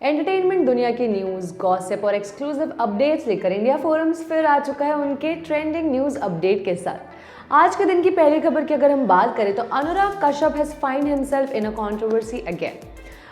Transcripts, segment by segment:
Entertainment दुनिया की news, gossip और एक्सक्लूसिव अपडेट्स लेकर इंडिया फोरम्स फिर आ चुका है उनके ट्रेंडिंग न्यूज़ अपडेट के साथ। आज के दिन की पहली खबर की अगर हम बात करें तो Anurag Kashyap has find himself in a controversy again.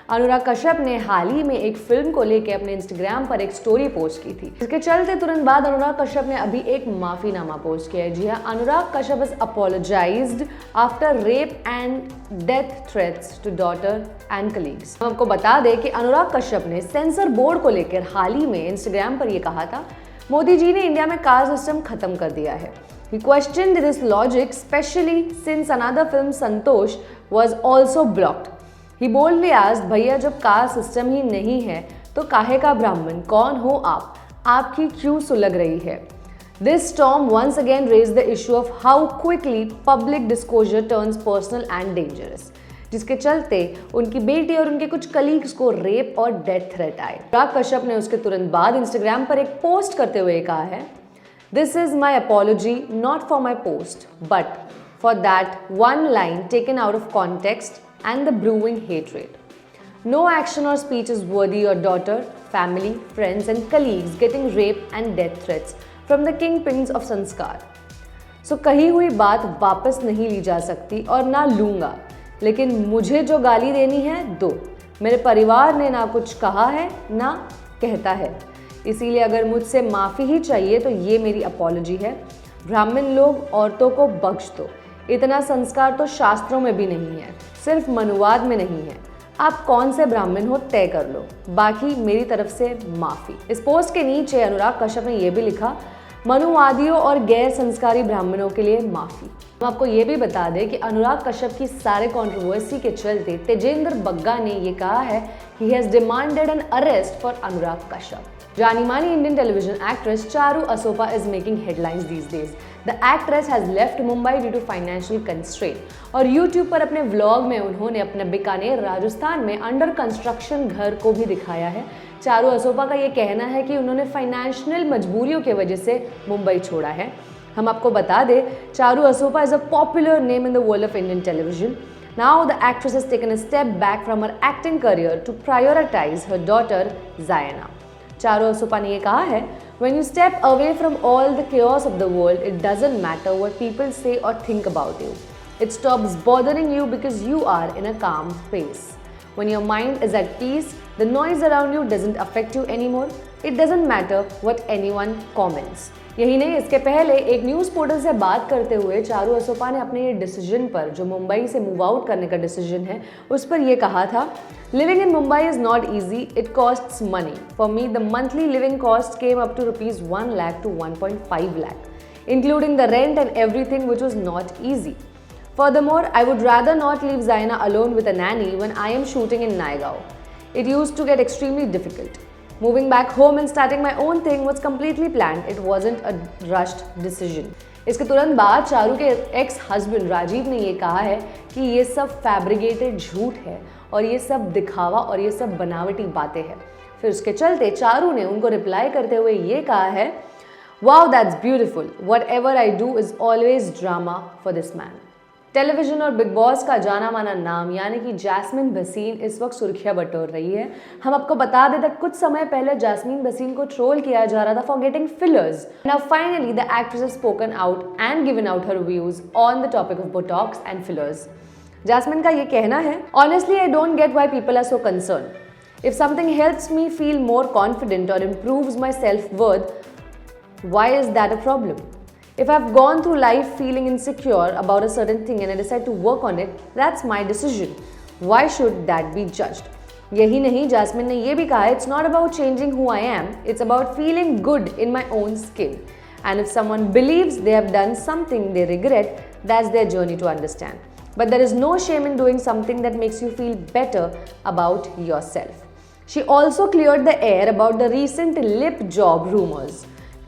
Anurag Kashyap ने हाल ही में एक फिल्म को लेकर अपने इंस्टाग्राम पर एक स्टोरी पोस्ट की थी, जिसके चलते तुरंत बाद अनुराग कश्यप ने अभी एक माफीनामा पोस्ट किया है। जी हाँ, Anurag Kashyap has apologised after rape and death threats to daughter and colleagues. हम आपको बता दें कि अनुराग कश्यप ने सेंसर बोर्ड को लेकर हाल ही में इंस्टाग्राम पर यह कहा था, मोदी जी ने इंडिया में कास्ट सिस्टम खत्म कर दिया है। He questioned this logic, especially since another film Santosh was also blocked. He boldly asked, भैया जब कास्ट सिस्टम ही नहीं है तो काहे का ब्राह्मण, कौन हो आप, आपकी क्यों सुलग रही है। This storm once again raised the issue of how quickly public disclosure turns personal and dangerous, जिसके चलते उनकी बेटी और उनके कुछ कलीग्स को रेप और डेथ थ्रेट आए। अनुराग कश्यप ने उसके तुरंत बाद इंस्टाग्राम पर एक पोस्ट करते हुए कहा है, This is my apology not for my post, but for that one line taken out of context and the brewing hatred. No action or speech is worthy your daughter, family, friends and colleagues getting rape and death threats from the kingpins of संस्कार. So कही हुई बात वापस नहीं ली जा सकती और ना लूँगा, लेकिन मुझे जो गाली देनी है दो। मेरे परिवार ने ना कुछ कहा है ना कहता है, इसीलिए अगर मुझसे माफ़ी ही चाहिए तो ये मेरी अपॉलॉजी है। ब्राह्मण लोग औरतों को बख्श दो, इतना संस्कार तो शास्त्रों में भी नहीं है, सिर्फ मनुवाद में नहीं है। आप कौन से ब्राह्मण हो तय कर लो, बाकी मेरी तरफ से माफ़ी। इस पोस्ट के नीचे अनुराग कश्यप ने यह भी लिखा, मनुवादियों और गैर संस्कारी ब्राह्मणों के लिए माफ़ी। हम आपको ये भी बता दें कि अनुराग कश्यप की सारे कंट्रोवर्सी के चलते तेजेंद्र बग्गा ने ये कहा है, he has demanded an arrest for Anurag Kashyap. जानी मानी Indian television actress Charu Asopa is making headlines these days. The actress has left Mumbai due to financial constraint. और YouTube पर अपने व्लॉग में उन्होंने अपने बीकानेर राजस्थान में अंडर कंस्ट्रक्शन घर को भी दिखाया है। चारू असोपा का ये कहना है कि उन्होंने फाइनेंशियल मजबूरियों की वजह से मुंबई छोड़ा है। हम आपको बता दें, Charu Asopa is a popular name in the world of Indian television. Now the actress has taken a step back from her acting career to prioritize her daughter Zayana. Charu Asopa ने ये कहा है, when you step away from all the chaos of the world, it doesn't matter what people say or think about you. It stops bothering you because you are in a calm space. When your mind is at peace, the noise around you doesn't affect you anymore. It doesn't matter what anyone comments. यही नहीं, इसके पहले एक news portal से बात करते हुए चारू असोपा ने अपने ये डिसीजन पर, जो मुंबई से मूव आउट करने का डिसीजन है, उस पर ये कहा था, living in Mumbai is not easy, it costs money. For me the monthly living cost came up to rupees 1 lakh to 1.5 lakh, including the rent and everything, which was not easy. Furthermore, I would rather not leave Zaina alone with a nanny when I am shooting in Naigaon. It used to get extremely difficult. Moving back home and starting my own thing was completely planned. It wasn't a rushed decision. इसके तुरंत बाद चारू के ex husband Rajiv ने ये कहा है कि ये सब फैब्रिकेटेड झूठ है और ये सब दिखावा और ये सब बनावटी बातें हैं। फिर उसके चलते चारू ने उनको रिप्लाई करते हुए ये कहा है, wow that's beautiful, whatever I do is always drama for this man. Television और बिग बॉस का जाना माना नाम यानी कि जैस्मीन भसीन इस वक्त सुर्खियां बटोर रही है। हम आपको बता दें कि कुछ समय पहले जैस्मीन भसीन को ट्रोल किया जा रहा था for getting fillers. Now finally the actress has spoken out and given out her views on the topic of botox and fillers. Jasmin का ये कहना है, honestly I don't get why people are so concern. If something helps me feel more confident और improves my self worth, why is that a problem? If I've gone through life feeling insecure about a certain thing and I decide to work on it, that's my decision. Why should that be judged? यही नहीं, jasmine ने ये भी कहा, it's not about changing who I am, it's about feeling good in my own skin. And if someone believes they have done something they regret, that's their journey to understand. But there is no shame in doing something that makes you feel better about yourself. She also cleared the air about the recent lip job rumors.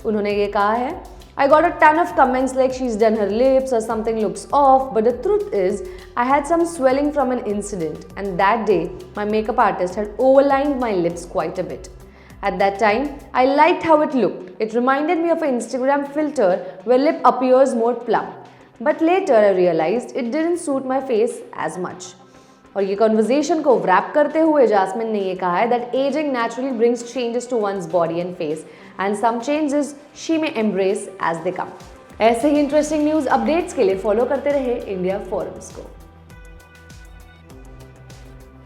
उन्होंने ये कहा है, I got a ton of comments like she's done her lips or something looks off, but the truth is I had some swelling from an incident and that day my makeup artist had overlined my lips quite a bit. At that time, I liked how it looked. It reminded me of an Instagram filter where lip appears more plump. But later I realized it didn't suit my face as much. और ये conversation को rap करते हुए jasmine ने ये कहा है that ageing naturally brings changes to one's body and face and some changes she may embrace as they come. ऐसे ही इंटरेस्टिंग न्यूज़ अपडेट्स के लिए फॉलो करते रहे इंडिया फोरम्स को।